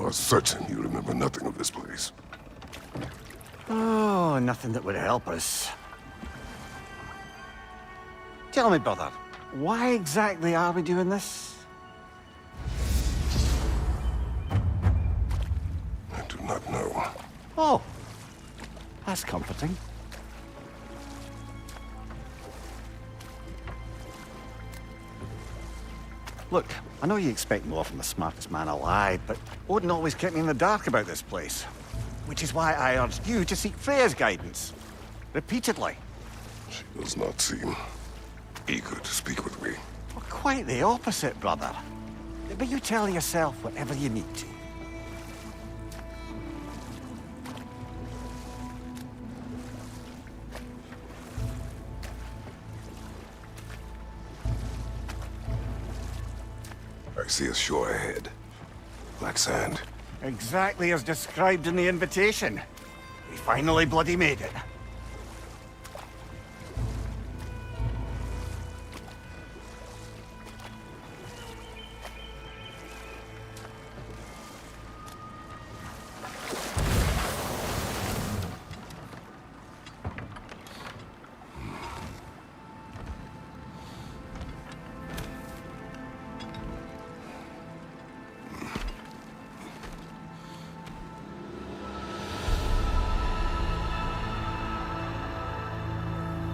are certain you remember nothing of this place. Oh, nothing that would help us. Tell me, brother, why exactly are we doing this? I do not know. Oh, that's comforting. Look, I know you expect more from the smartest man alive, but Odin always kept me in the dark about this place. Which is why I urged you to seek Freya's guidance. Repeatedly. She does not seem eager to speak with me. Well, quite the opposite, brother. But you tell yourself whatever you need to. I see a shore ahead. Black sand. Exactly as described in the invitation. We finally bloody made it.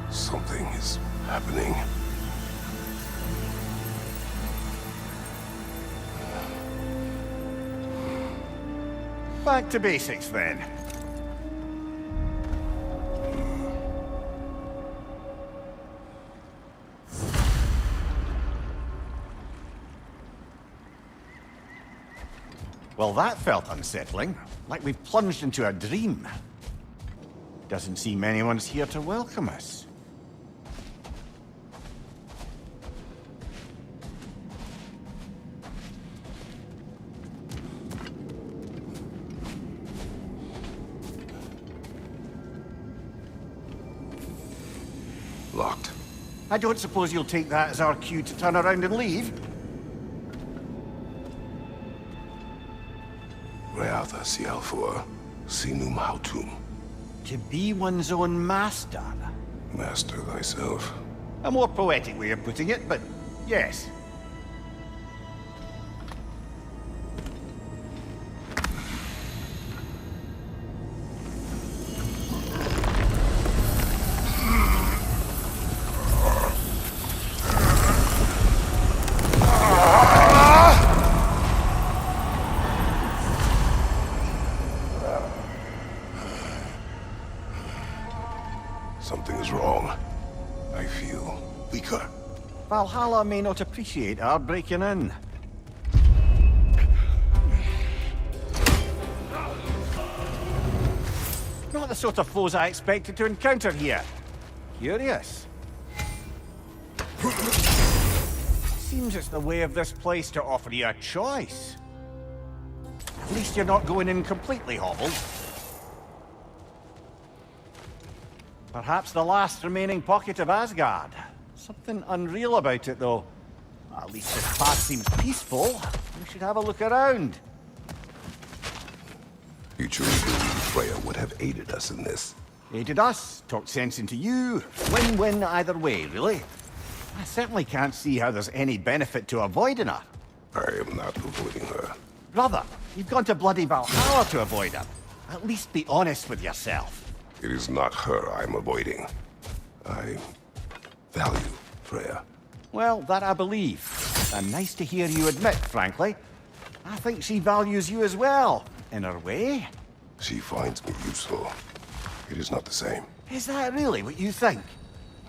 Something is happening. Back to basics, then. Well, that felt unsettling. Like we've plunged into a dream. Doesn't seem anyone's here to welcome us. Locked. I don't suppose you'll take that as our cue to turn around and leave? Reatha Sialfur, Sinum Hautum. To be one's own master. Master thyself. A more poetic way of putting it, but yes. Something is wrong. I feel weaker. Valhalla may not appreciate our breaking in. Not the sort of foes I expected to encounter here. Curious. Seems it's the way of this place to offer you a choice. At least you're not going in completely hobbled. Perhaps the last remaining pocket of Asgard. Something unreal about it, though. At least this path seems peaceful. We should have a look around. You truly believe Freya would have aided us in this? Aided us, talked sense into you. Win-win either way, really. I certainly can't see how there's any benefit to avoiding her. I am not avoiding her. Brother, you've gone to bloody Valhalla to avoid her. At least be honest with yourself. It is not her I'm avoiding. I value Freya. Well, that I believe. And nice to hear you admit, frankly. I think she values you as well, in her way. She finds me useful. It is not the same. Is that really what you think?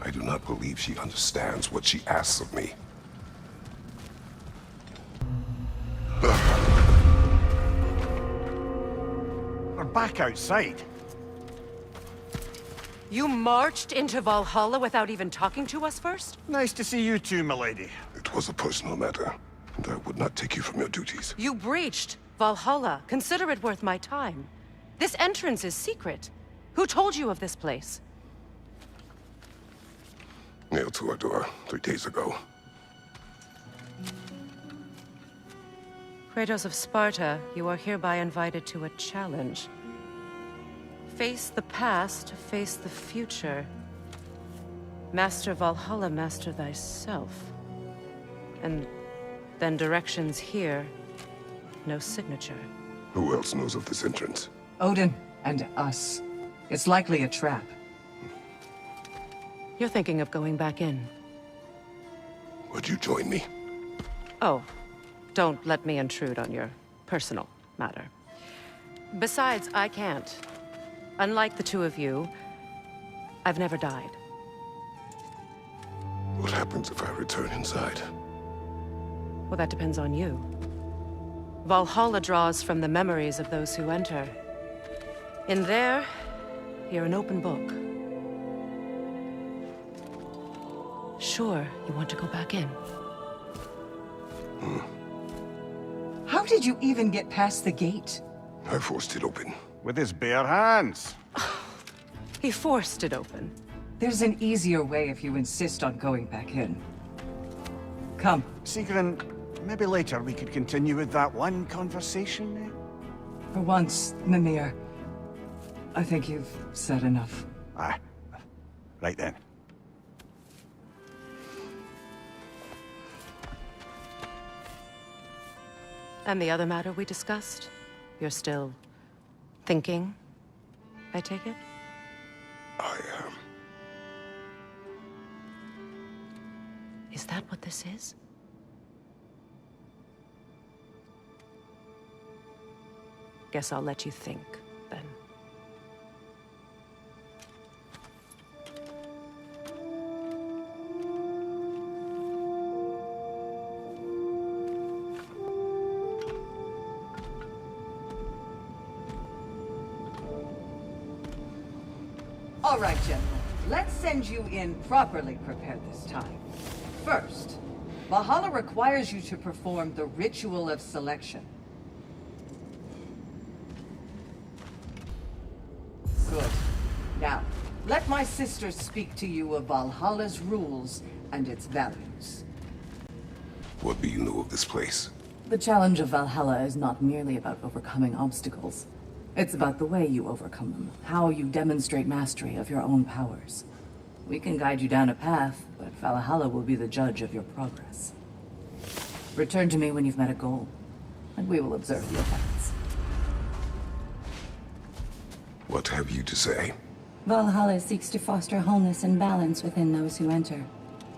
I do not believe she understands what she asks of me. We're back outside. You marched into Valhalla without even talking to us first? Nice to see you too, milady. It was a personal matter, and I would not take you from your duties. You breached Valhalla. Consider it worth my time. This entrance is secret. Who told you of this place? Nailed to our door 3 days ago. Kratos of Sparta, you are hereby invited to a challenge. Face the past, face the future. Master Valhalla, master thyself. And then directions here, no signature. Who else knows of this entrance? Odin and us. It's likely a trap. You're thinking of going back in. Would you join me? Oh, don't let me intrude on your personal matter. Besides, I can't. Unlike the two of you, I've never died. What happens if I return inside? Well, that depends on you. Valhalla draws from the memories of those who enter. In there, you're an open book. Sure, you want to go back in. How did you even get past the gate? I forced it open. With his bare hands. He forced it open. There's an easier way if you insist on going back in. Come. Sigrun, maybe later we could continue with that one conversation, eh? For once, Mimir. I think you've said enough. Aye. Right then. And the other matter we discussed? You're still thinking, I take it? I am. Is that what this is? Guess I'll let you think, then. All right, General. Let's send you in properly prepared this time. First, Valhalla requires you to perform the ritual of selection. Good. Now, let my sisters speak to you of Valhalla's rules and its values. What do you know of this place? The challenge of Valhalla is not merely about overcoming obstacles. It's about the way you overcome them, how you demonstrate mastery of your own powers. We can guide you down a path, but Valhalla will be the judge of your progress. Return to me when you've met a goal, and we will observe the effects. What have you to say? Valhalla seeks to foster wholeness and balance within those who enter.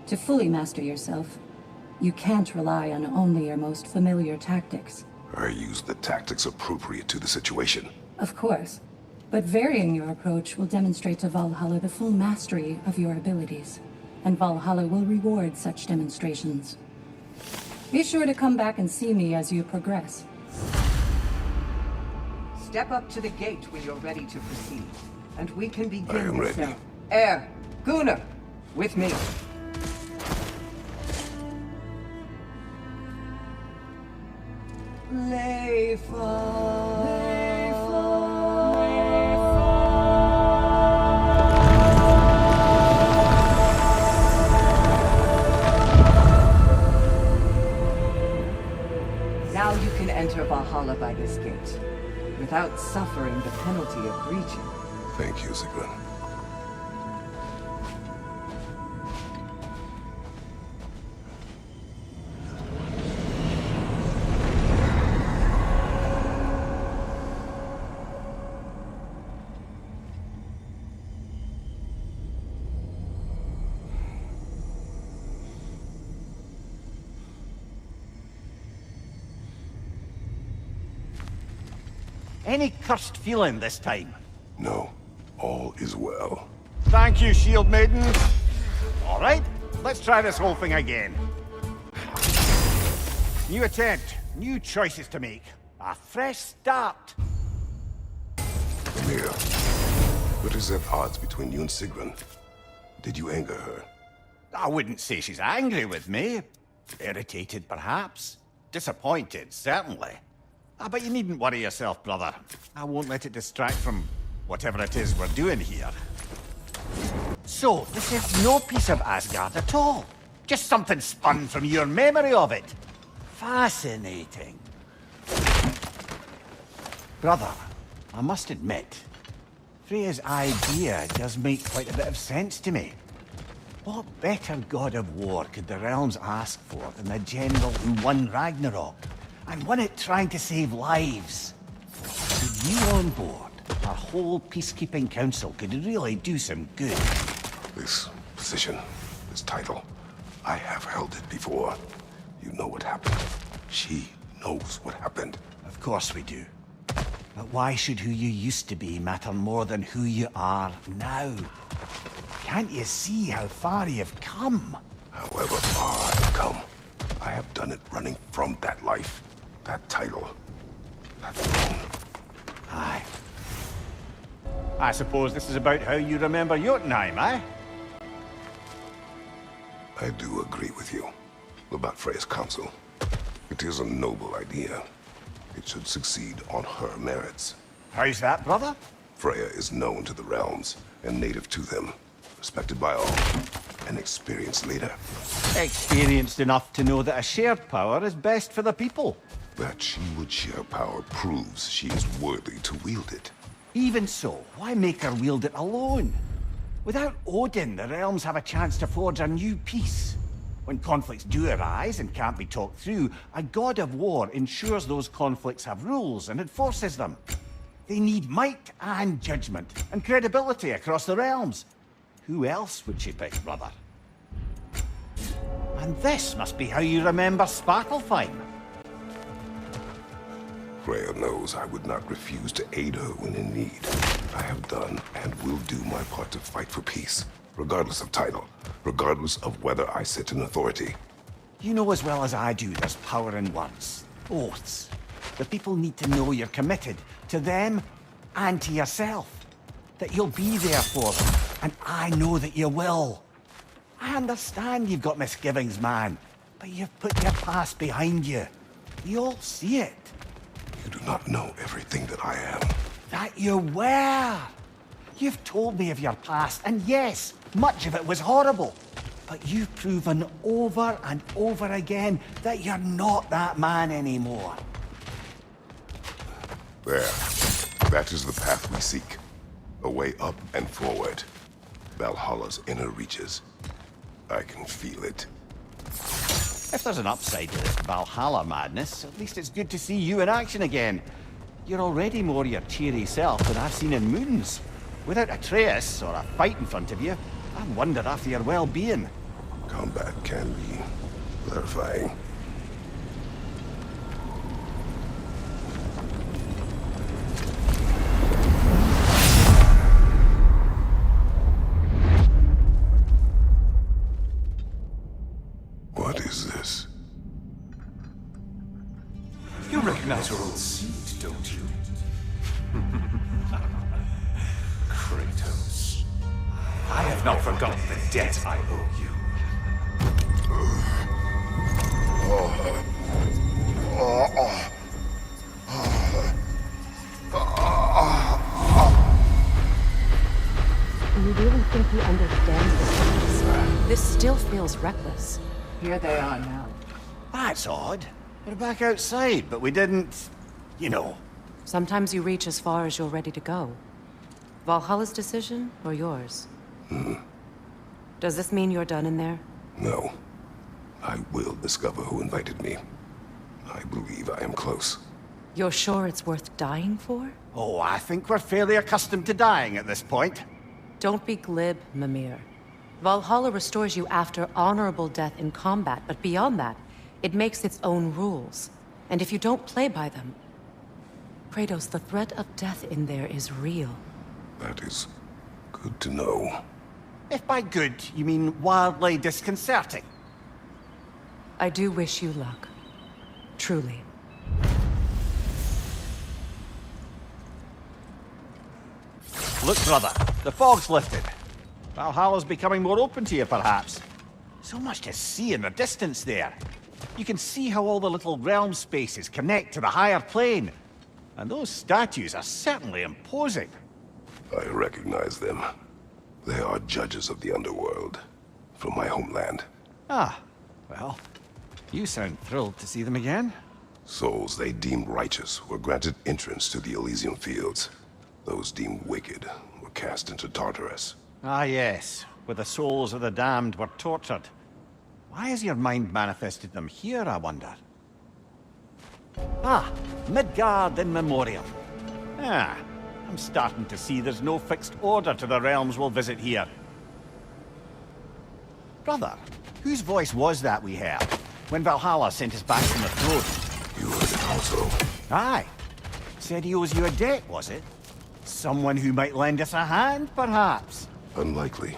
To fully master yourself, you can't rely on only your most familiar tactics. I use the tactics appropriate to the situation. Of course, but varying your approach will demonstrate to Valhalla the full mastery of your abilities, and Valhalla will reward such demonstrations. Be sure to come back and see me as you progress. Step up to the gate when you're ready to proceed, and we can begin. I am ready. Air, Gunnar, with me. Now you can enter Valhalla by this gate, without suffering the penalty of breaching. Thank you, Sigrun. Any cursed feeling this time? No, all is well. Thank you, Shield Maidens. All right, let's try this whole thing again. New attempt, new choices to make. A fresh start. Mimir, what is at odds between you and Sigrun? Did you anger her? I wouldn't say she's angry with me. Irritated, perhaps. Disappointed, certainly. But you needn't worry yourself, brother. I won't let it distract from whatever it is we're doing here. So, this is no piece of Asgard at all. Just something spun from your memory of it. Fascinating. Brother, I must admit, Freya's idea does make quite a bit of sense to me. What better god of war could the realms ask for than the general who won Ragnarok, and won it trying to save lives? With you on board, our whole peacekeeping council could really do some good. This position, this title, I have held it before. You know what happened. She knows what happened. Of course we do. But why should who you used to be matter more than who you are now? Can't you see how far you've come? However far I've come, I have done it running from that life, that title, that throne. Aye. I suppose this is about how you remember Jotunheim, eh? I do agree with you about Freya's council. It is a noble idea. It should succeed on her merits. How's that, brother? Freya is known to the realms and native to them, respected by all, an experienced leader. Experienced enough to know that a shared power is best for the people. That she would share power proves she is worthy to wield it. Even so, why make her wield it alone? Without Odin, the realms have a chance to forge a new peace. When conflicts do arise and can't be talked through, a god of war ensures those conflicts have rules and enforces them. They need might and judgment and credibility across the realms. Who else would she pick, brother? And this must be how you remember Svartalfheim. Freya knows I would not refuse to aid her when in need. I have done and will do my part to fight for peace, regardless of title, regardless of whether I sit in authority. You know as well as I do there's power in words, oaths. The people need to know you're committed to them and to yourself. That you'll be there for them, and I know that you will. I understand you've got misgivings, man, but you've put your past behind you. We all see it. You do not know everything that I am. That you were. You've told me of your past, and yes, much of it was horrible. But you've proven over and over again that you're not that man anymore. There. That is the path we seek. A way up and forward. Valhalla's inner reaches. I can feel it. If there's an upside to this Valhalla madness, at least it's good to see you in action again. You're already more your cheery self than I've seen in moons. Without Atreus or a fight in front of you, I wonder after your well-being. Combat can be clarifying. What is this? You recognize your old seat, don't you? Kratos. I have not forgotten the debt I owe you. Do you really think he understands this? This still feels reckless. Here they are now. That's odd. We're back outside, but we didn't... you know. Sometimes you reach as far as you're ready to go. Valhalla's decision, or yours? Does this mean you're done in there? No. I will discover who invited me. I believe I am close. You're sure it's worth dying for? Oh, I think we're fairly accustomed to dying at this point. Don't be glib, Mimir. Valhalla restores you after honorable death in combat, but beyond that, it makes its own rules. And if you don't play by them... Kratos, the threat of death in there is real. That is good to know. If by good, you mean wildly disconcerting. I do wish you luck. Truly. Look, brother, the fog's lifted. Valhalla's becoming more open to you, perhaps. So much to see in the distance there. You can see how all the little realm spaces connect to the higher plane. And those statues are certainly imposing. I recognize them. They are judges of the underworld, from my homeland. Ah, well, you sound thrilled to see them again. Souls they deemed righteous were granted entrance to the Elysium Fields. Those deemed wicked were cast into Tartarus. Ah, yes. Where the souls of the damned were tortured. Why has your mind manifested them here, I wonder? Ah, Midgard in Memoriam. Ah, I'm starting to see there's no fixed order to the realms we'll visit here. Brother, whose voice was that we heard when Valhalla sent us back from the throne? You heard it also. Aye. Said he owes you a debt, was it? Someone who might lend us a hand, perhaps? Unlikely.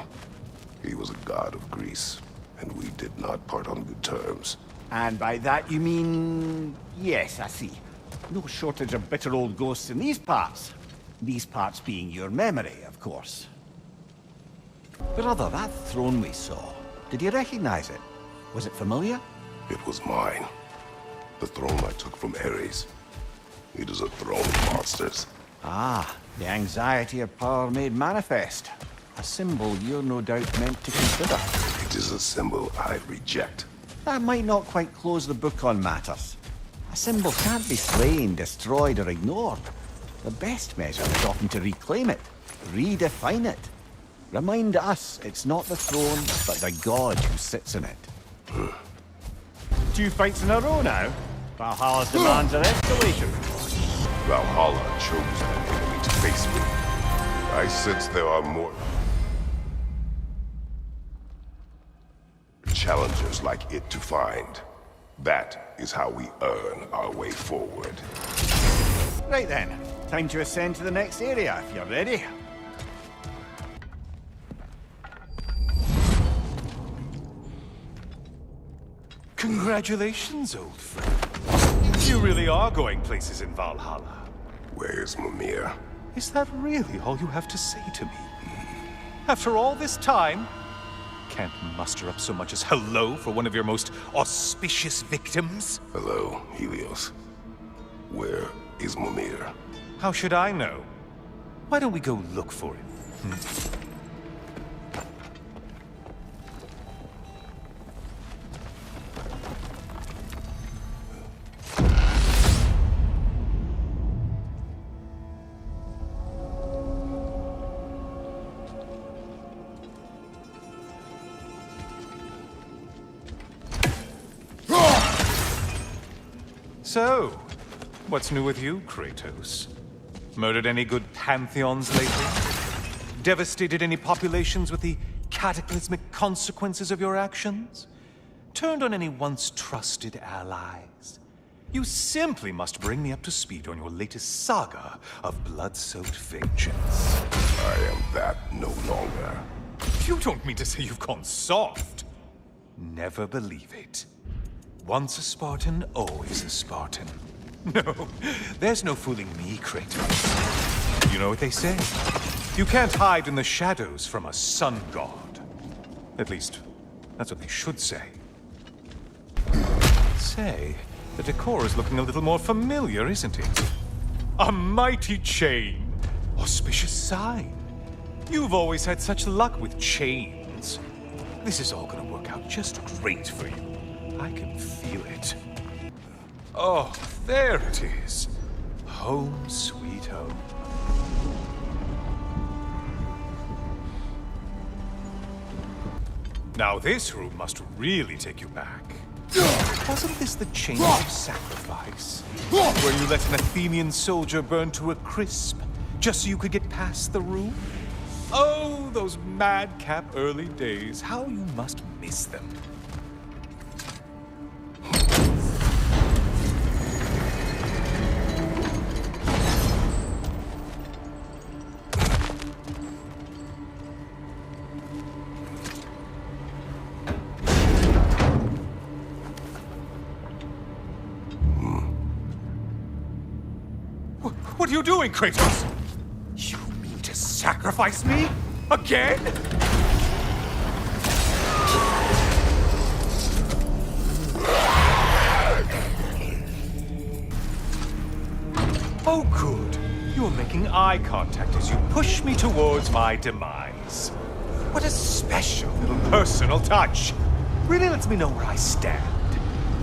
He was a god of Greece, and we did not part on good terms. And by that you mean... Yes, I see. No shortage of bitter old ghosts in these parts. These parts being your memory, of course. Brother, that throne we saw, did you recognize it? Was it familiar? It was mine. The throne I took from Ares. It is a throne of monsters. Ah, the anxiety of power made manifest. A symbol you're no doubt meant to consider. It is a symbol I reject. That might not quite close the book on matters. A symbol can't be slain, destroyed, or ignored. The best measure is often to reclaim it, redefine it. Remind us it's not the throne, but the god who sits in it. 2 fights in a row now. Valhalla's demands are escalating. Valhalla chose an enemy to face me. I sense there are more challengers like it to find. That is how we earn our way forward. Right then, time to ascend to the next area if you're ready. Congratulations, old friend. You really are going places in Valhalla. Where's Mimir? Is that really all you have to say to me? After all this time, can't muster up so much as hello for one of your most auspicious victims? Hello, Helios. Where is Mimir? How should I know? Why don't we go look for him? So, what's new with you, Kratos? Murdered any good pantheons lately? Devastated any populations with the cataclysmic consequences of your actions? Turned on any once trusted allies? You simply must bring me up to speed on your latest saga of blood-soaked vengeance. I am that no longer. You don't mean to say you've gone soft? Never believe it. Once a Spartan, always a Spartan. No, there's no fooling me, Kratos. You know what they say? You can't hide in the shadows from a sun god. At least, that's what they should say. Say, the decor is looking a little more familiar, isn't it? A mighty chain. Auspicious sign. You've always had such luck with chains. This is all gonna work out just great for you. I can feel it. Oh, there it is. Home sweet home. Now this room must really take you back. Wasn't this the chamber of sacrifice? Where you let an Athenian soldier burn to a crisp, just so you could get past the room? Oh, those madcap early days. How you must miss them. What are you doing, Kratos? You mean to sacrifice me? Again? Oh, good. You're making eye contact as you push me towards my demise. What a special little personal touch. Really lets me know where I stand.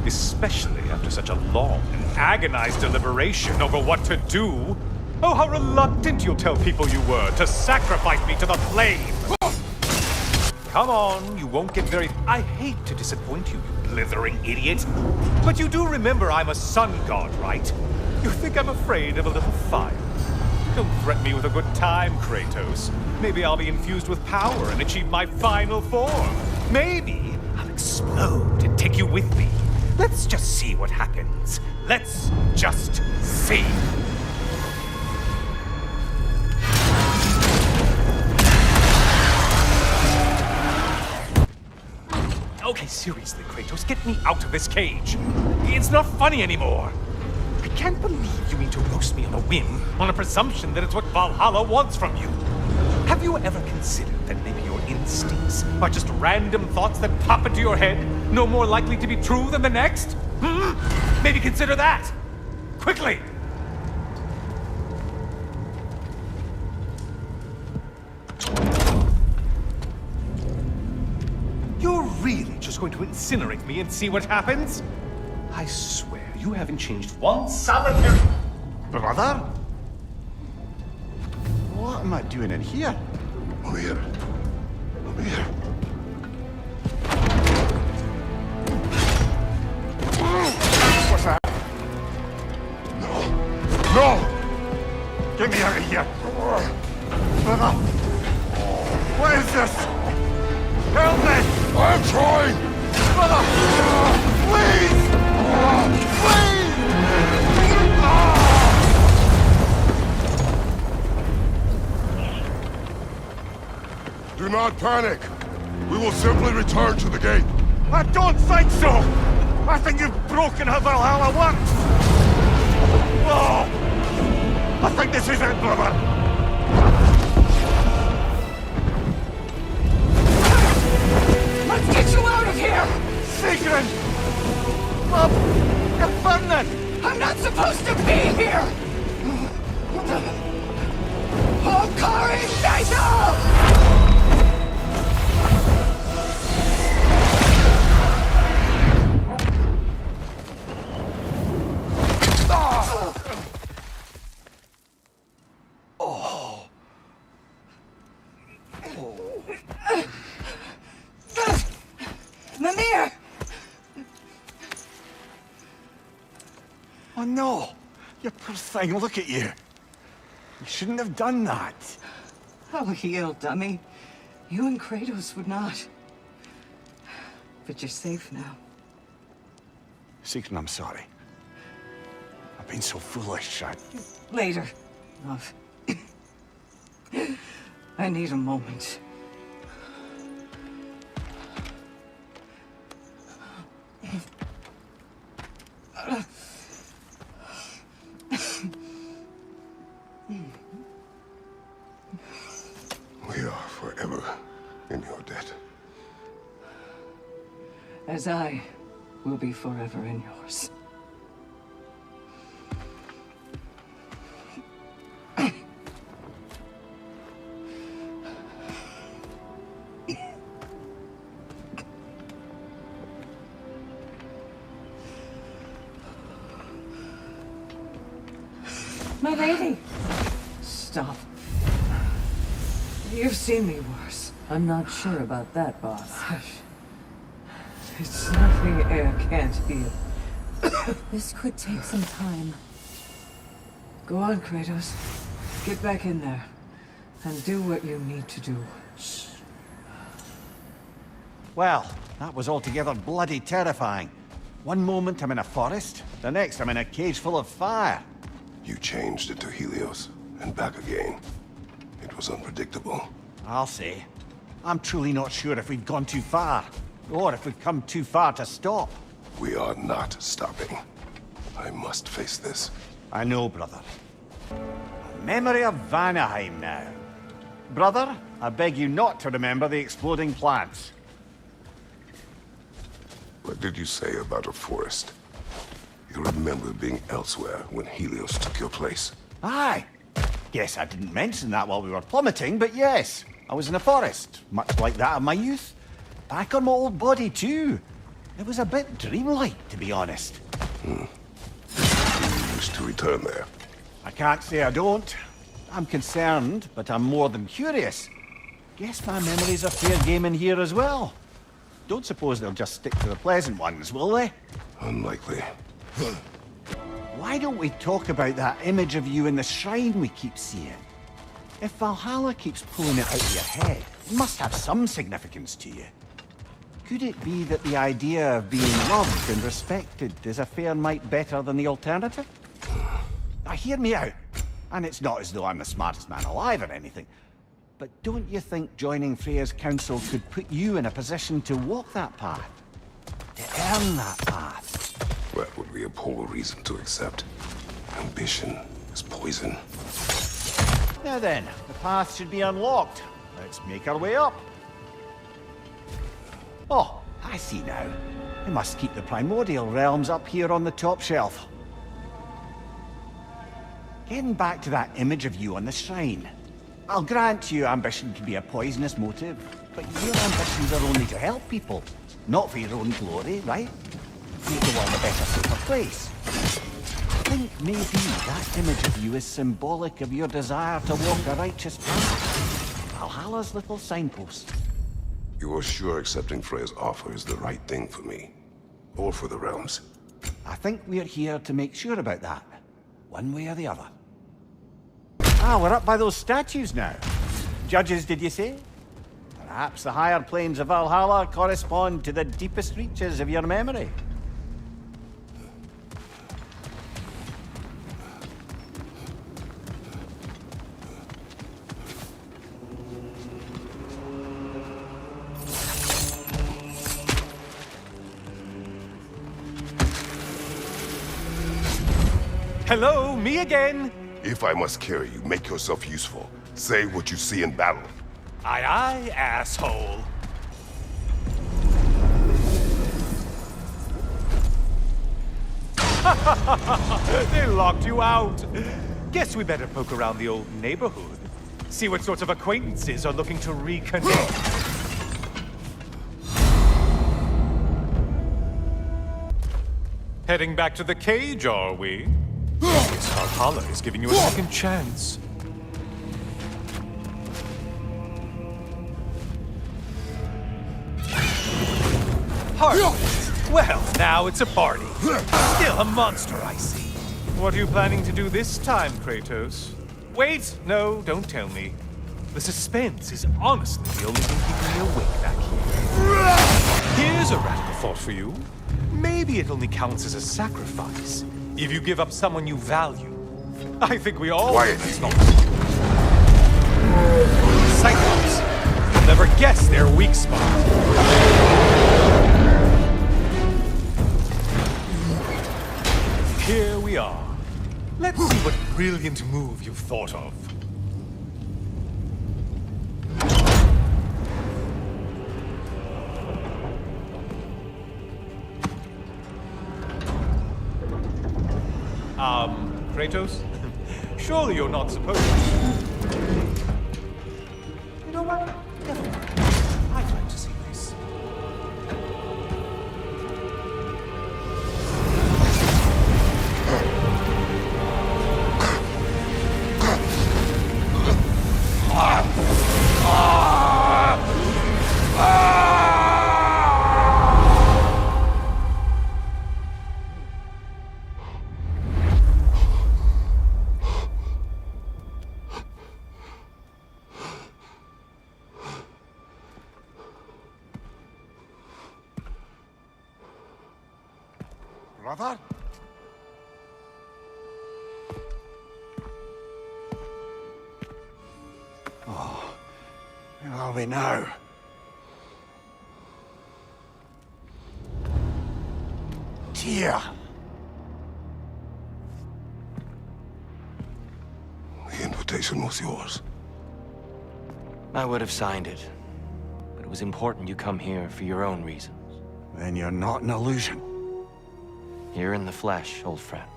especially after such a long and agonized deliberation over what to do. Oh, how reluctant you'll tell people you were to sacrifice me to the flame! Come on, you won't get very... I hate to disappoint you, you blithering idiot. But you do remember I'm a sun god, right? You think I'm afraid of a little fire? Don't threaten me with a good time, Kratos. Maybe I'll be infused with power and achieve my final form. Maybe I'll explode and take you with me. Let's just see what happens. Let's just see. Okay, seriously, Kratos, get me out of this cage. It's not funny anymore. I can't believe you mean to roast me on a whim, on a presumption that it's what Valhalla wants from you. Have you ever considered that maybe your instincts are just random thoughts that pop into your head, no more likely to be true than the next? Hmm? Maybe consider that. Quickly! You're really just going to incinerate me and see what happens? I swear, you haven't changed one solitary... Brother? What am I doing in here? Mimir. Mimir. What's that? No! No! Get me out of here! Brother! What is this? Help me! I'm trying! Brother! Please! Please! Do not panic! We will simply return to the gate. I don't think so! I think you've broken how Valhalla works! Oh! I think this is it, brother! Let's get you out of here! Sigrun! Mom! You're burning! I'm not supposed to be here! Hokari Naito! Mimir! Oh no! You poor thing, look at you! You shouldn't have done that! Oh, heal, dummy. You and Kratos would not. But you're safe now. Sigrun, I'm sorry. I've been so foolish, Later, love. I need a moment. We are forever in your debt. As I will be forever in yours. My lady! Stop. You've seen me worse. I'm not sure about that, boss. It's nothing air can't heal. This could take some time. Go on, Kratos. Get back in there. And do what you need to do. Well, that was altogether bloody terrifying. One moment I'm in a forest, the next I'm in a cage full of fire. You changed it to Helios, and back again. It was unpredictable. I'll say. I'm truly not sure if we've gone too far, or if we've come too far to stop. We are not stopping. I must face this. I know, brother. Memory of Vanaheim now. Brother, I beg you not to remember the exploding plants. What did you say about a forest? You remember being elsewhere when Helios took your place. Aye. Yes, I didn't mention that while we were plummeting, but yes. I was in a forest, much like that of my youth. Back on my old body, too. It was a bit dreamlike, to be honest. Do you wish to return there? I can't say I don't. I'm concerned, but I'm more than curious. Guess my memories are fair game in here as well. Don't suppose they'll just stick to the pleasant ones, will they? Unlikely. Why don't we talk about that image of you in the shrine we keep seeing? If Valhalla keeps pulling it out of your head, it must have some significance to you. Could it be that the idea of being loved and respected is a fair mite better than the alternative? Now hear me out. And it's not as though I'm the smartest man alive or anything. But don't you think joining Freya's council could put you in a position to walk that path? To earn that path? That would be a poor reason to accept. Ambition is poison. Now then, the path should be unlocked. Let's make our way up. Oh, I see now. We must keep the primordial realms up here on the top shelf. Getting back to that image of you on the shrine. I'll grant you ambition can be a poisonous motive, but your ambitions are only to help people, not for your own glory, right? Make the world a better, safer place. I think maybe that image of you is symbolic of your desire to walk a righteous path. Valhalla's little signpost. You are sure accepting Freya's offer is the right thing for me? Or for the realms? I think we're here to make sure about that. One way or the other. Ah, we're up by those statues now. Judges, did you say? Perhaps the higher planes of Valhalla correspond to the deepest reaches of your memory. Hello, me again! If I must carry you, make yourself useful. Say what you see in battle. Aye aye, asshole. They locked you out. Guess we better poke around the old neighborhood. See what sorts of acquaintances are looking to reconnect. Heading back to the cage, are we? Guess Valhalla is giving you a second chance. Harvest. Well, now it's a party. Still a monster, I see. What are you planning to do this time, Kratos? Wait, no, don't tell me. The suspense is honestly the only thing keeping me awake back here. Here's a radical thought for you. Maybe it only counts as a sacrifice if you give up someone you value. I think we all... Quiet. It's not. Cyclops. You'll never guess their weak spot. Here we are. Let's see what brilliant move you've thought of. Kratos? Surely you're not supposed to. You know what? Never mind. I'd like to see this. Brother? Oh, where are we now? Tyr! The invitation was yours. I would have signed it, but it was important you come here for your own reasons. Then you're not an illusion. Here in the flesh, old friend.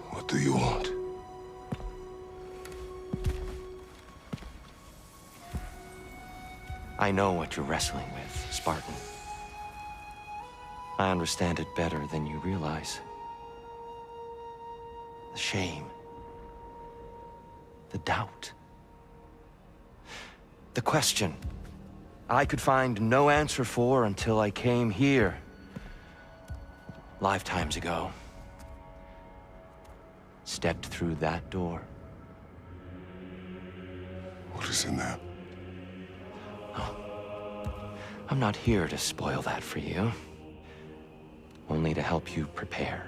What do you want? I know what you're wrestling with, Spartan. I understand it better than you realize. The shame. The doubt. The question I could find no answer for until I came here. Lifetimes ago. Stepped through that door. What is in there? I'm not here to spoil that for you. Only to help you prepare.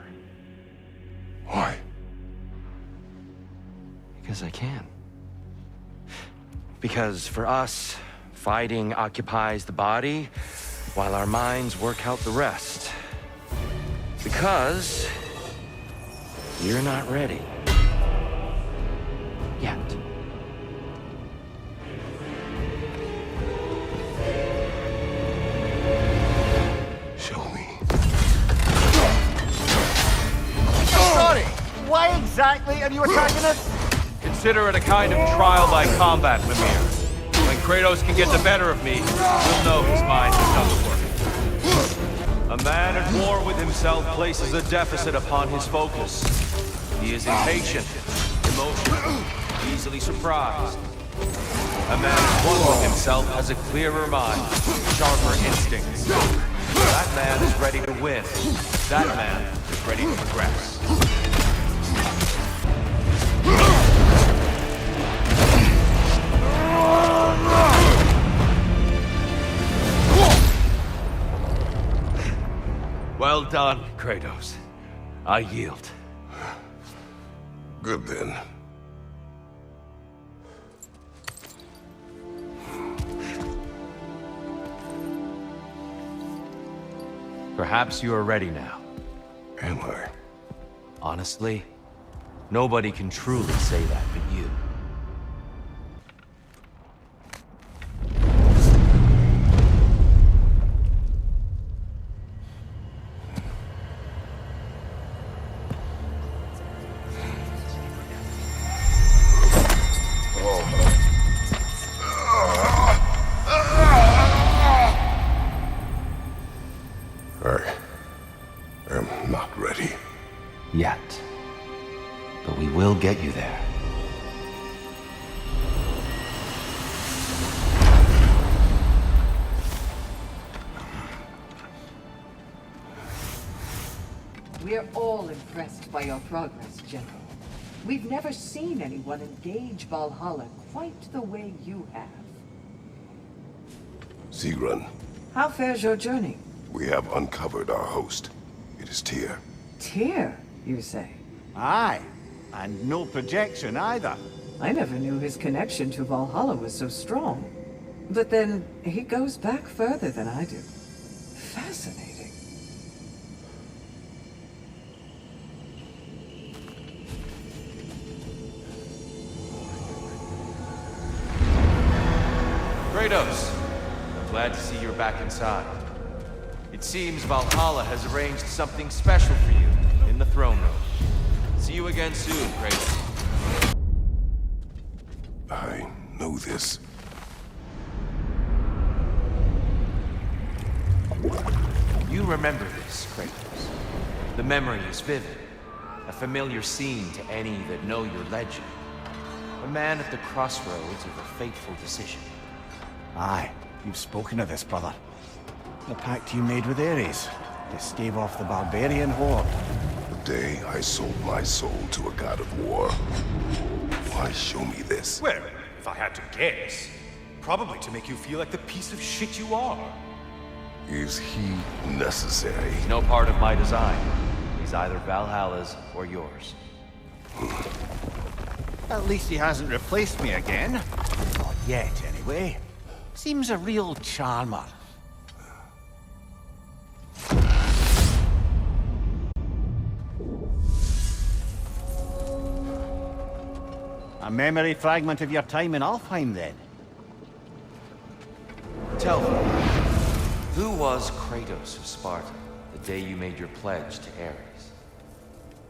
Why? Because I can. Because for us, fighting occupies the body, while our minds work out the rest. Because you're not ready. Yet. Show me. Sorry, why exactly are you attacking us? Consider it a kind of trial-like combat, Mimir. When Kratos can get the better of me, we'll know his mind has done the work. A man at war with himself places a deficit upon his focus. He is impatient, emotional, easily surprised. A man at one with himself has a clearer mind, sharper instincts. That man is ready to win. That man is ready to progress. Well done, Kratos. I yield. Good then. Perhaps you are ready now. Am I? Honestly, nobody can truly say that but you. I am not ready. Yet. But we will get you there. We're all impressed by your progress, General. We've never seen anyone engage Valhalla quite the way you have. Sigrun, How fares your journey? we have uncovered our host. It is Tyr. Tyr, you say? Aye, and no projection either. I never knew his connection to Valhalla was so strong. But then, he goes back further than I do. Fascinating. Kratos, I'm glad to see you're back inside. It seems Valhalla has arranged something special for you in the throne room. See you again soon, Kratos. I know this. You remember this, Kratos. The memory is vivid. A familiar scene to any that know your legend. A man at the crossroads of a fateful decision. Aye, you've spoken of this, brother. The pact you made with Ares to stave off the barbarian horde. The day I sold my soul to a god of war. Why show me this? Well, if I had to guess, probably to make you feel like the piece of shit you are. Is he necessary? He's no part of my design. He's either Valhalla's or yours. At least he hasn't replaced me again. Not yet, anyway. Seems a real charmer. A memory fragment of your time in Alfheim, then? Tell me, who was Kratos of Sparta the day you made your pledge to Ares?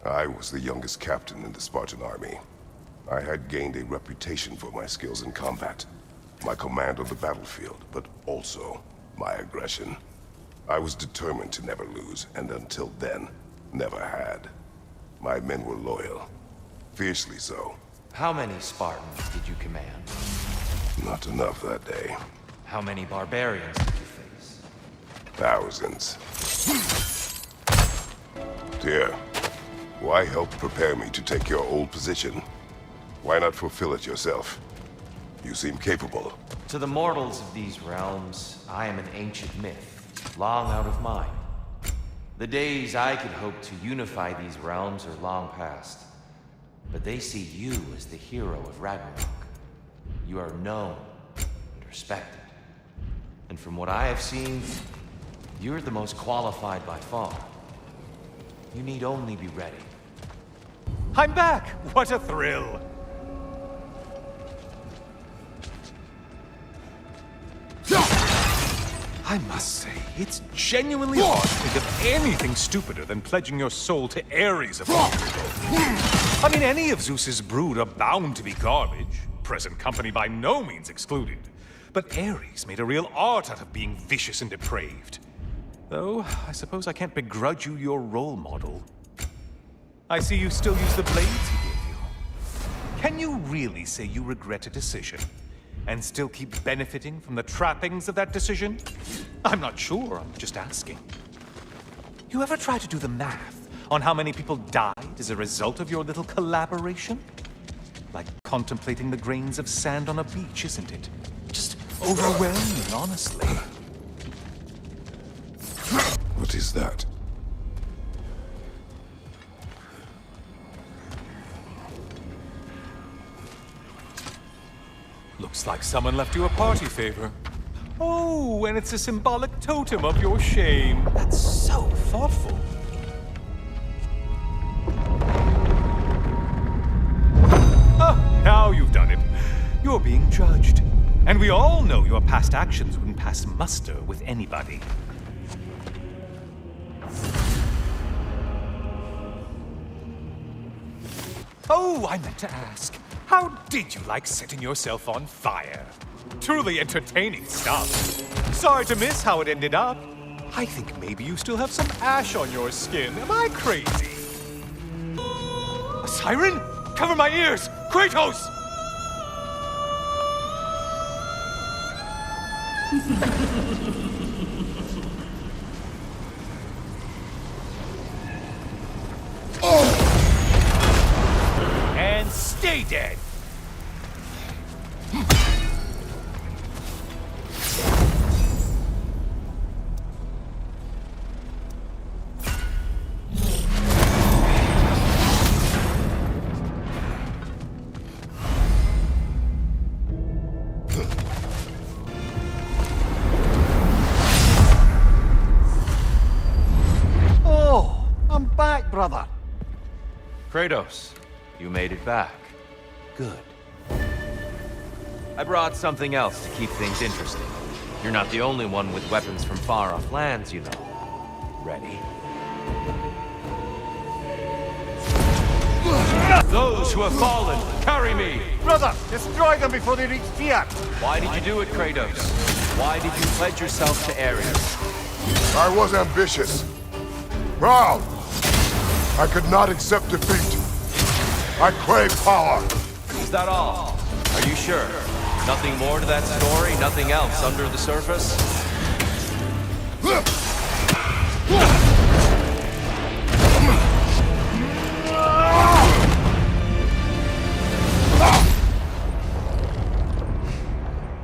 I was the youngest captain in the Spartan army. I had gained a reputation for my skills in combat. my command on the battlefield, but also my aggression. I was determined to never lose, and until then, never had. My men were loyal. Fiercely so. How many Spartans did you command? Not enough that day. How many barbarians did you face? Thousands. Dear, why help prepare me to take your old position? Why not fulfill it yourself? You seem capable. To the mortals of these realms, I am an ancient myth, long out of mind. The days I could hope to unify these realms are long past. But they see you as the hero of Ragnarok. You are known and respected. And from what I have seen, you're the most qualified by far. You need only be ready. I'm back! What a thrill! I must say, it's genuinely hard to think of anything stupider than pledging your soul to Ares of all people. I mean, any of Zeus's brood are bound to be garbage, present company by no means excluded. But Ares made a real art out of being vicious and depraved. Though, I suppose I can't begrudge you your role model. I see you still use the blades he gave you. Can you really say you regret a decision? And still keep benefiting from the trappings of that decision? I'm not sure, I'm just asking. You ever try to do the math on how many people died as a result of your little collaboration? Like contemplating the grains of sand on a beach, isn't it? Just overwhelming, honestly. What is that? Looks like someone left you a party favor. Oh, and it's a symbolic totem of your shame. That's so thoughtful. Oh, now you've done it. You're being judged. And we all know your past actions wouldn't pass muster with anybody. Oh, I meant to ask. How did you like setting yourself on fire? Truly entertaining stuff. Sorry to miss how it ended up. I think maybe you still have some ash on your skin. Am I crazy? A siren? Cover my ears! Kratos! And stay dead! Oh, I'm back, brother. Kratos, you made it back. Good. I brought something else to keep things interesting. You're not the only one with weapons from far-off lands, you know. Ready? Those who have fallen, carry me! Brother, destroy them before they reach Tyr. Why did you do it, Kratos? Why did you pledge yourself to Ares? I was ambitious. Proud. I could not accept defeat. I crave power. Is that all? Are you sure? Nothing more to that story? Nothing else under the surface?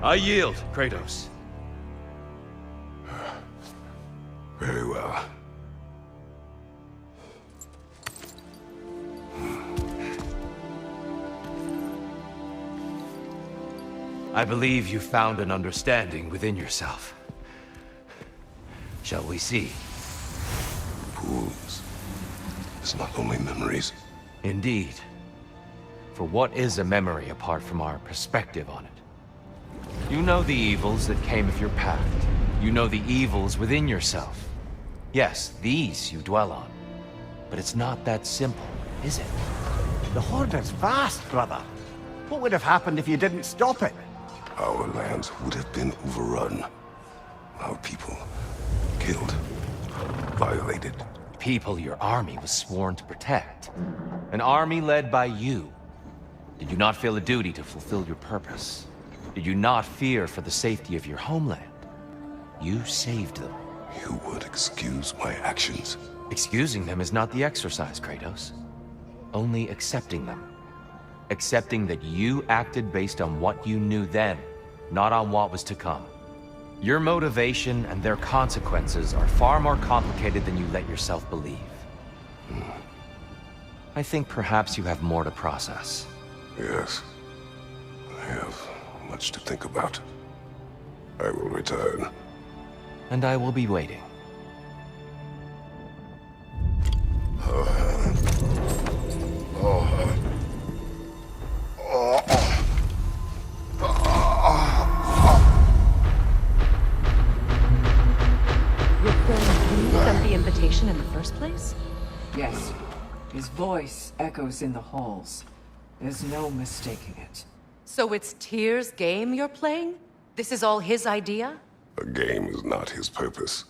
I yield, Kratos. Very well. I believe you found an understanding within yourself. Shall we see? Fools. It's not only memories. Indeed. For what is a memory apart from our perspective on it? You know the evils that came of your pact. You know the evils within yourself. Yes, these you dwell on. But it's not that simple, is it? The Horde is vast, brother. What would have happened if you didn't stop it? our lands would have been overrun. Our people killed, violated. People your army was sworn to protect. An army led by you. Did you not feel a duty to fulfill your purpose? Did you not fear for the safety of your homeland? You saved them. You would excuse my actions? Excusing them is not the exercise, Kratos. Only accepting them. Accepting that you acted based on what you knew then, not on what was to come. Your motivation and their consequences are far more complicated than you let yourself believe. I think perhaps you have more to process. Yes. I have much to think about. I will return. And I will be waiting. The invitation in the first place? Yes. His voice echoes in the halls. There's no mistaking it. So it's Tyr's game you're playing? This is all his idea? A game is not his purpose.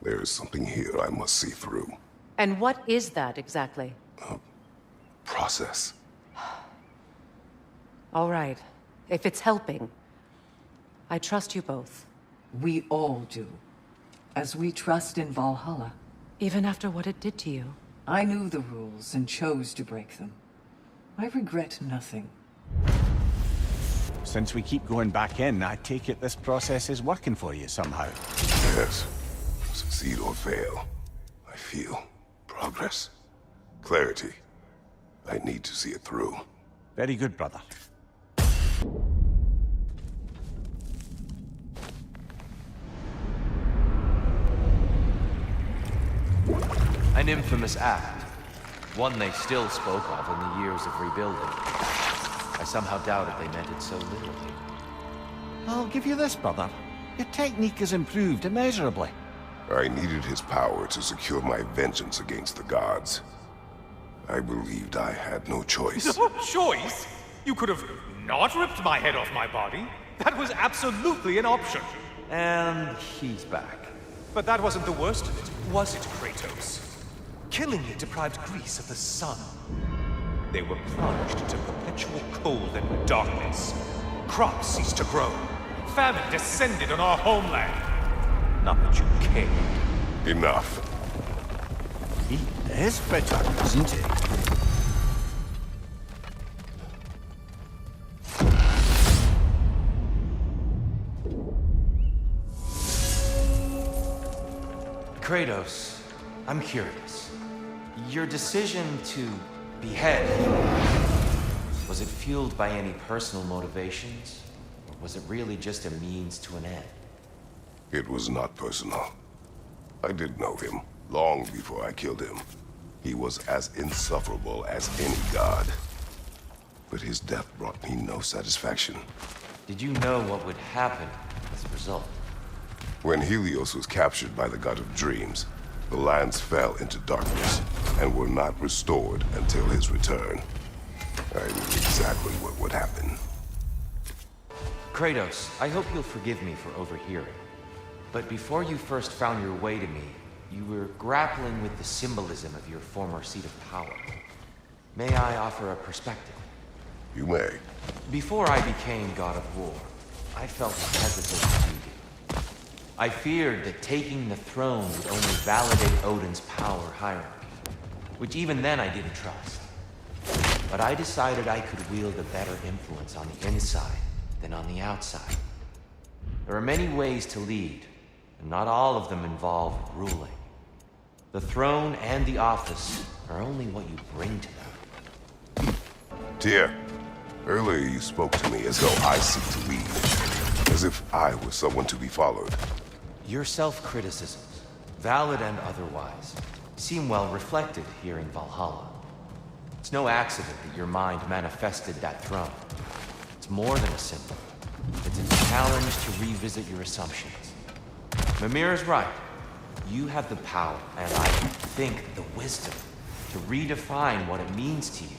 There is something here I must see through. And what is that exactly? Process. All right. If it's helping, I trust you both. We all do. As we trust in Valhalla. Even after what it did to you. I knew the rules and chose to break them. I regret nothing. Since we keep going back in, I take it this process is working for you somehow. Yes. Succeed or fail. I feel progress. Clarity. I need to see it through. Very good, brother. An infamous act. One they still spoke of in the years of rebuilding. I somehow doubted they meant it so literally. I'll give you this, brother. Your technique has improved immeasurably. I needed his power to secure my vengeance against the gods. I believed I had no choice. No choice? You could have not ripped my head off my body. That was absolutely an option. And he's back. But that wasn't the worst of it, was it, Kratos? Killing it deprived Greece of the sun. They were plunged into perpetual cold and darkness. Crops ceased to grow. Famine descended on our homeland. Not that you cared. Enough. He is bitter, isn't he? Kratos, I'm curious. Your decision to behead, was it fueled by any personal motivations? Or was it really just a means to an end? It was not personal. I did know him long before I killed him. He was as insufferable as any god. But his death brought me no satisfaction. Did you know what would happen as a result? When Helios was captured by the god of dreams, the lands fell into darkness and were not restored until his return. I knew exactly what would happen. Kratos, I hope you'll forgive me for overhearing. But before you first found your way to me, you were grappling with the symbolism of your former seat of power. May I offer a perspective? You may. Before I became God of War, I felt hesitant as you did. I feared that taking the throne would only validate Odin's power hierarchy, which even then I didn't trust. But I decided I could wield a better influence on the inside than on the outside. There are many ways to lead, and not all of them involve ruling. The throne and the office are only what you bring to them. Tyr, earlier you spoke to me as though I seek to lead, as if I were someone to be followed. Your self-criticisms, valid and otherwise, seem well reflected here in Valhalla. It's no accident that your mind manifested that throne. It's more than a symbol. It's a challenge to revisit your assumptions. Mimir is right. You have the power, and I think the wisdom, to redefine what it means to you.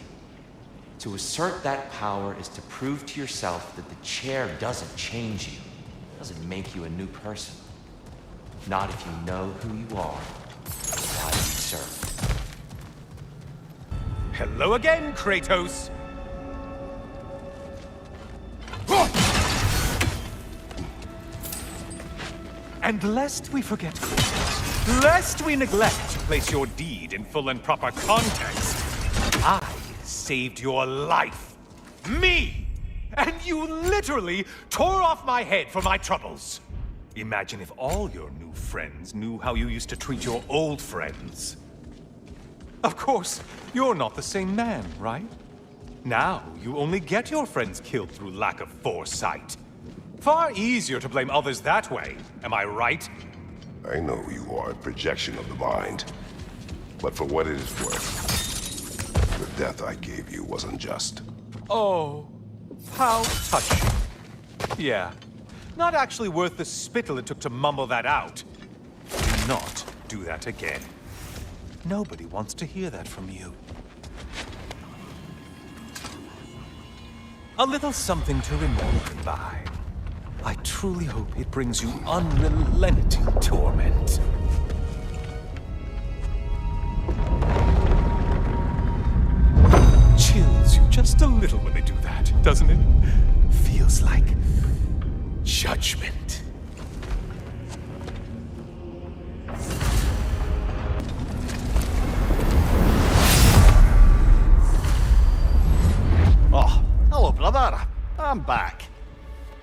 To assert that power is to prove to yourself that the chair doesn't change you, doesn't make you a new person. Not if you know who you are, and why you serve. Hello again, Kratos! And lest we forget, Kratos, lest we neglect to place your deed in full and proper context, I saved your life. Me! And you literally tore off my head for my troubles. Imagine if all your new friends knew how you used to treat your old friends. Of course, you're not the same man, right? Now, you only get your friends killed through lack of foresight. Far easier to blame others that way, am I right? I know you are a projection of the mind. But for what it is worth, the death I gave you was unjust. Oh, how touching. Yeah, not actually worth the spittle it took to mumble that out. Do not do that again. Nobody wants to hear that from you. A little something to remember by. I truly hope it brings you unrelenting torment. Chills you just a little when they do that, doesn't it? Feels like judgment. Oh, hello, brother. I'm back.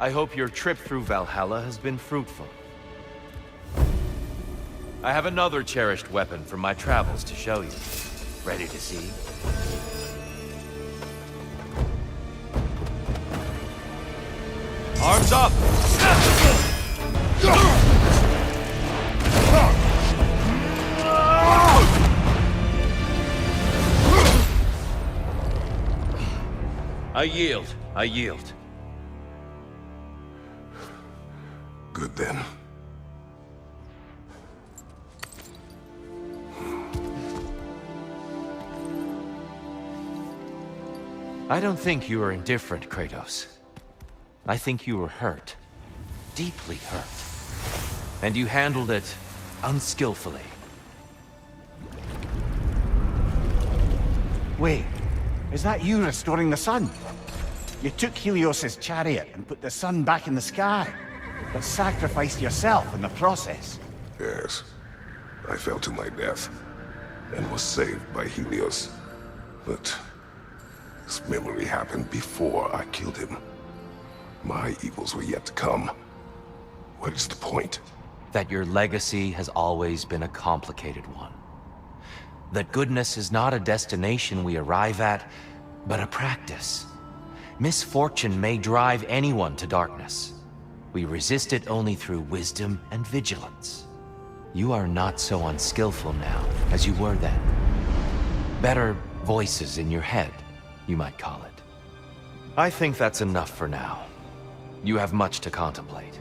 I hope your trip through Valhalla has been fruitful. I have another cherished weapon from my travels to show you. Ready to see? Arms up! I yield. I yield. Good then. I don't think you are indifferent, Kratos. I think you were hurt. Deeply hurt. And you handled it unskillfully. Wait, is that you restoring the sun? You took Helios's chariot and put the sun back in the sky, but sacrificed yourself in the process. Yes. I fell to my death, and was saved by Helios. But this memory happened before I killed him. My evils were yet to come. What is the point? That your legacy has always been a complicated one. That goodness is not a destination we arrive at, but a practice. Misfortune may drive anyone to darkness. We resist it only through wisdom and vigilance. You are not so unskillful now as you were then. Better voices in your head, you might call it. I think that's enough for now. You have much to contemplate.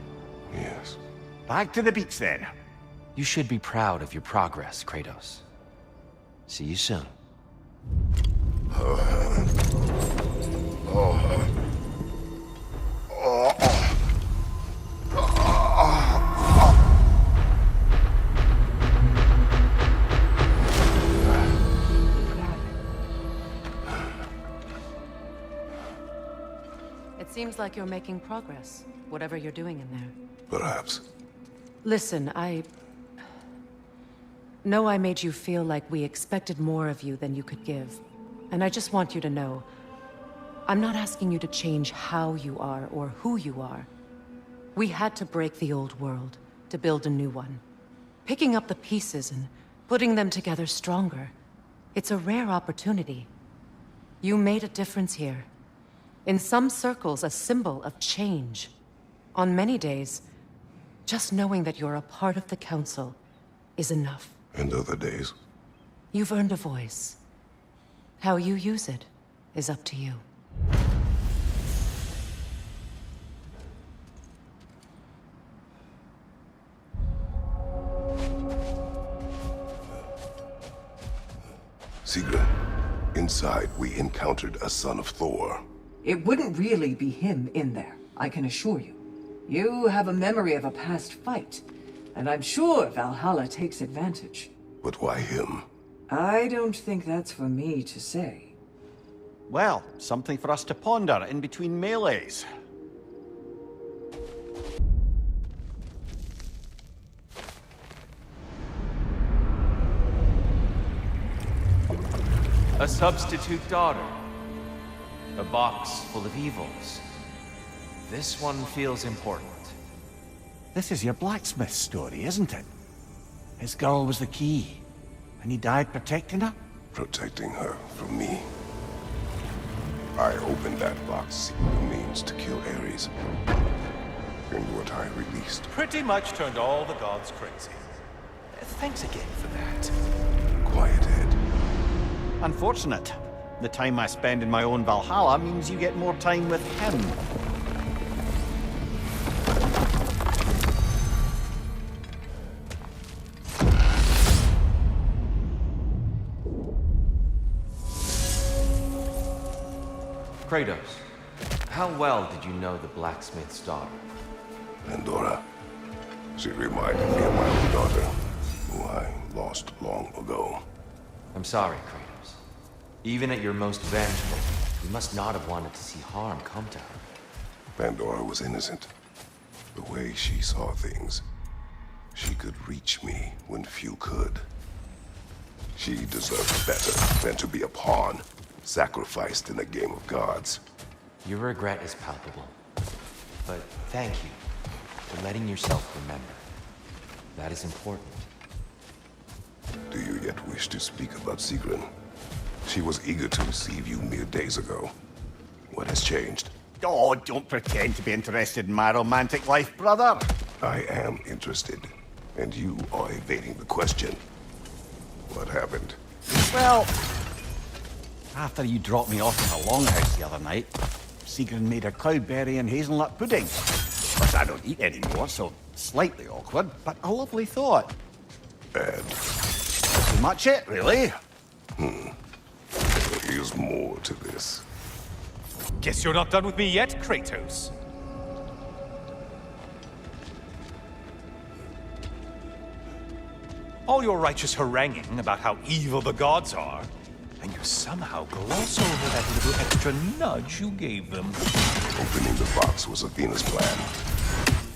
Yes. Back to the beach then. You should be proud of your progress, Kratos. See you soon. It seems like you're making progress, whatever you're doing in there. Perhaps. Listen, I know I made you feel like we expected more of you than you could give. And I just want you to know, I'm not asking you to change how you are or who you are. We had to break the old world to build a new one. Picking up the pieces and putting them together stronger. It's a rare opportunity. You made a difference here. In some circles, a symbol of change. On many days, just knowing that you're a part of the Council is enough. And other days? You've earned a voice. How you use it is up to you. Sigrid, Inside, we encountered a son of Thor. It wouldn't really be him in there, I can assure you. You have a memory of a past fight, and I'm sure Valhalla takes advantage. But why him? I don't think that's for me to say. Well, something for us to ponder in between melees. A substitute daughter. A box full of evils. This one feels important. This is your blacksmith story, isn't it? His girl was the key, and he died protecting her? Protecting her from me. I opened that box seeking the means to kill Ares. And what I released. Pretty much turned all the gods crazy. Thanks again for that. Quiet head. Unfortunate. The time I spend in my own Valhalla means you get more time with him. Kratos, how well did you know the blacksmith's daughter? Pandora. She reminded me of my own daughter, who I lost long ago. I'm sorry, Kratos. Even at your most vengeful, you must not have wanted to see harm come to her. Pandora was innocent. The way she saw things, she could reach me when few could. She deserved better than to be a pawn, sacrificed in a game of gods. Your regret is palpable. But thank you for letting yourself remember. That is important. Do you yet wish to speak about Sigrun? She was eager to receive you mere days ago. What has changed? Oh, don't pretend to be interested in my romantic life, brother. I am interested, and you are evading the question. What happened? Well, after you dropped me off at the longhouse the other night, Sigrun made her cloudberry and hazelnut pudding. Of course, I don't eat anymore, so slightly awkward, but a lovely thought. And Pretty much it, really. there is more to this. Guess you're not done with me yet, Kratos. All your righteous haranguing about how evil the gods are, and you somehow gloss over that little extra nudge you gave them. Opening the box was Athena's plan.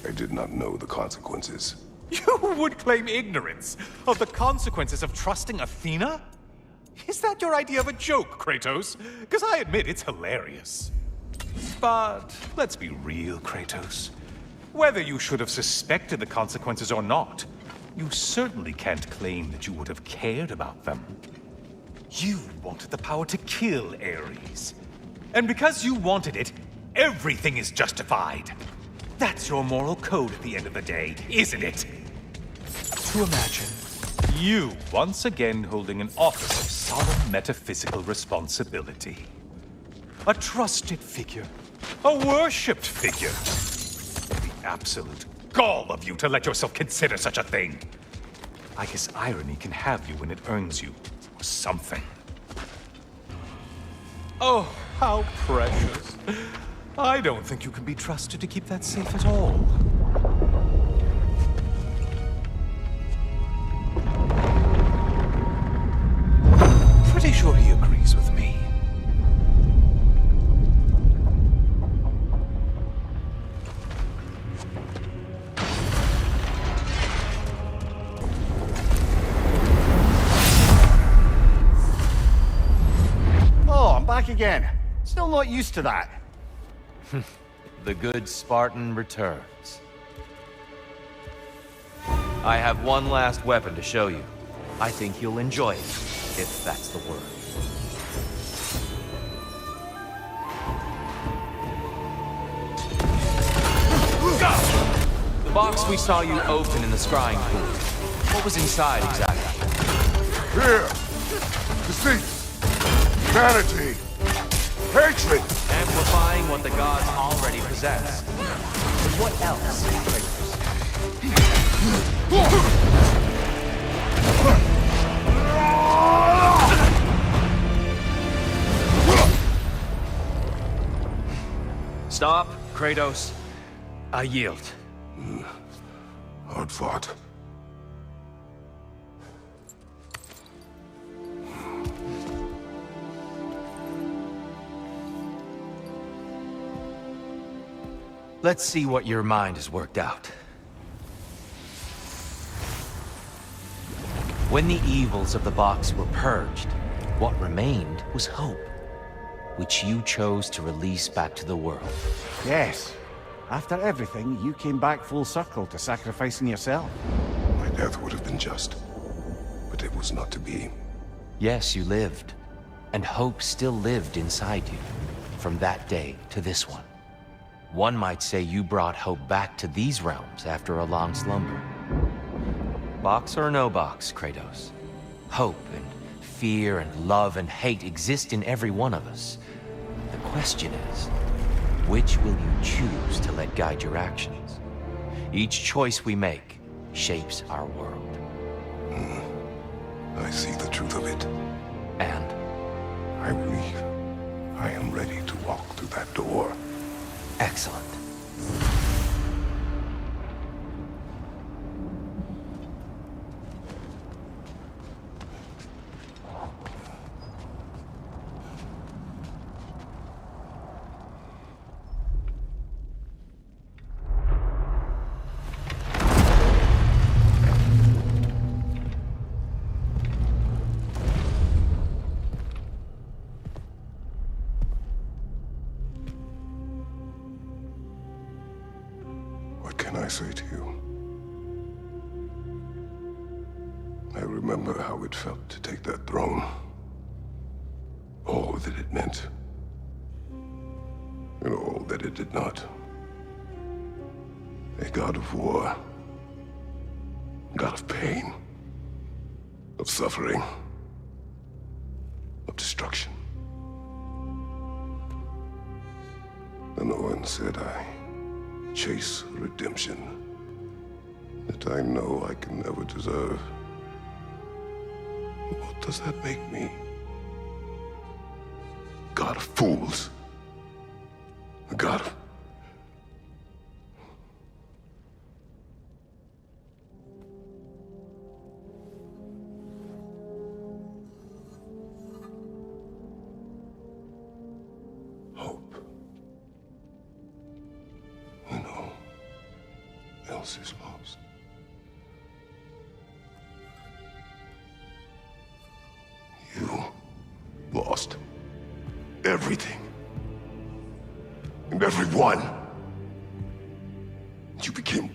I did not know the consequences. You would claim ignorance of the consequences of trusting Athena? Is that your idea of a joke, Kratos? Because I admit it's hilarious. But let's be real, Kratos. Whether you should have suspected the consequences or not, you certainly can't claim that you would have cared about them. You wanted the power to kill Ares. And because you wanted it, everything is justified. That's your moral code at the end of the day, isn't it? To imagine you once again holding an office of solemn metaphysical responsibility. A trusted figure. A worshipped figure. The absolute gall of you to let yourself consider such a thing. I guess irony can have you when it earns you something. Oh, how precious. I don't think you can be trusted to keep that safe at all. Pretty sure he agrees with me. Oh, I'm back again. Still not used to that. The good Spartan returns. I have one last weapon to show you. I think you'll enjoy it, if that's the word. The box we saw you open in the scrying pool. What was inside exactly? Fear! Deceit! Vanity! Hatred! Amplifying what the gods already possess. But what else? Stop, Kratos. I yield. Hard fought. Let's see what your mind has worked out. When the evils of the box were purged, what remained was hope, which you chose to release back to the world. Yes. After everything, you came back full circle to sacrificing yourself. My death would have been just, but it was not to be. Yes, you lived, and hope still lived inside you, from that day to this one. One might say you brought hope back to these realms after a long slumber. Box or no box, Kratos. Hope and fear and love and hate exist in every one of us. The question is, which will you choose to let guide your actions? Each choice we make shapes our world. I see the truth of it. And I believe I am ready to walk through that door. excellent. What can I say to you? I remember how it felt to take that throne. All that it meant. And all that it did not. A god of war. God of pain. Of suffering. Of destruction. And Owen said I chase redemption that I know I can never deserve. What does that make me? God of fools. A god of... hope. When all else is lost. You lost everything. And everyone. You became...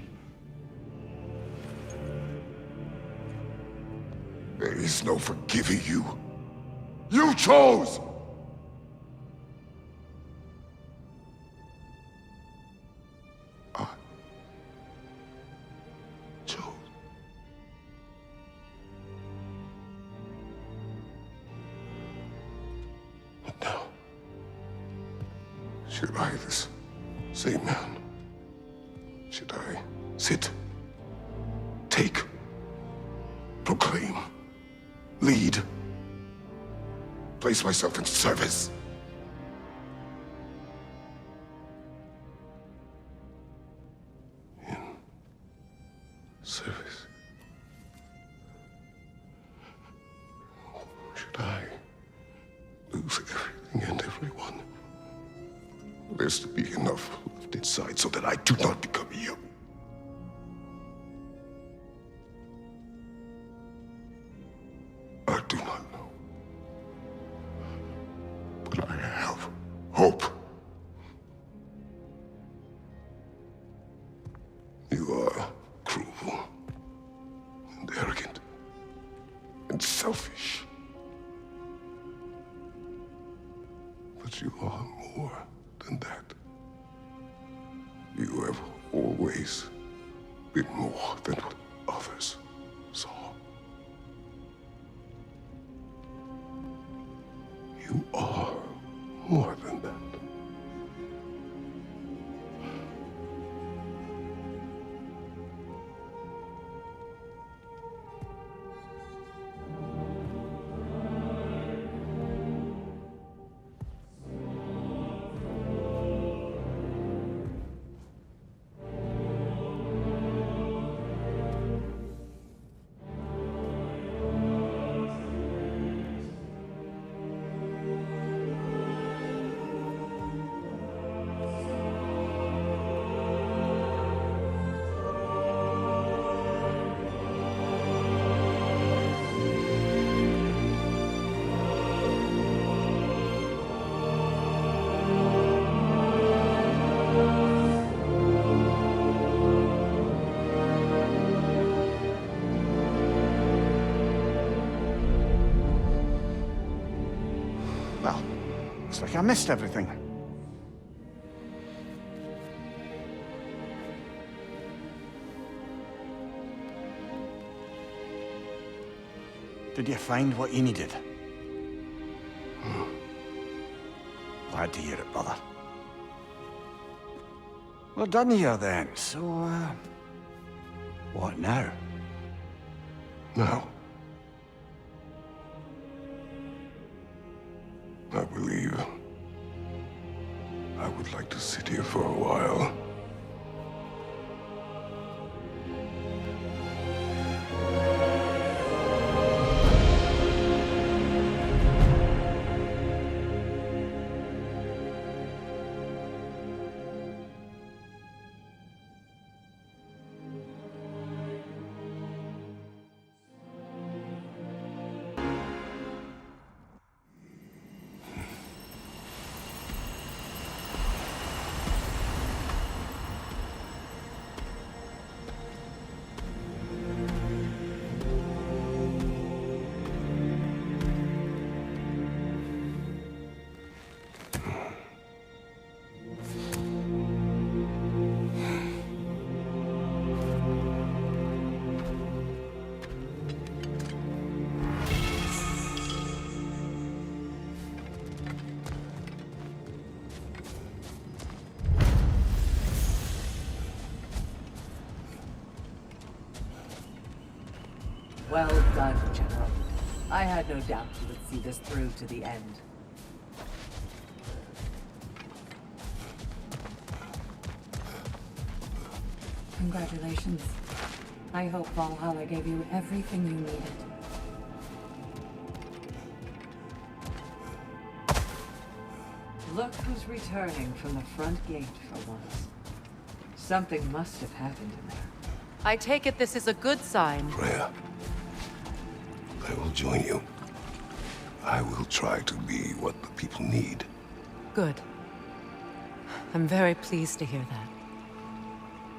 There is no forgiving you. You chose! I chose. But now, should I, this same man, should I sit, take, proclaim, lead, place myself in service? In service? Should I lose everything and everyone? There's to be enough left inside so that I do not become you. I do not know. But I have hope. You are cruel and arrogant and selfish. But you are more than that. You have always been more than what others saw. You are more than that. Well, looks like I missed everything. Did you find what you needed? Glad to hear it, brother. We're done here then, so, what now? Now, I believe I would like to sit here for a while. Well done, General. I had no doubt you would see this through to the end. Congratulations. I hope Valhalla gave you everything you needed. Look who's returning from the front gate for once. Something must have happened in there. I take it this is a good sign. Freya, I will join you. I will try to be what the people need. Good. I'm very pleased to hear that.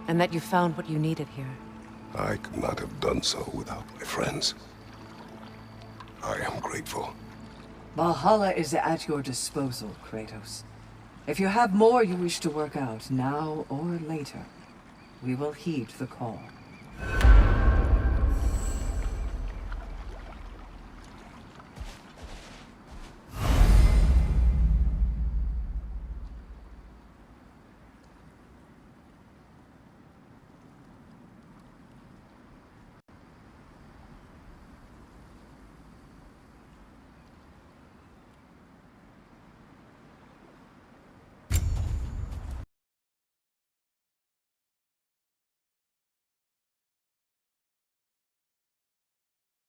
And that you found what you needed here. I could not have done so without my friends. I am grateful. Valhalla is at your disposal, Kratos. If you have more you wish to work out, now or later, we will heed the call.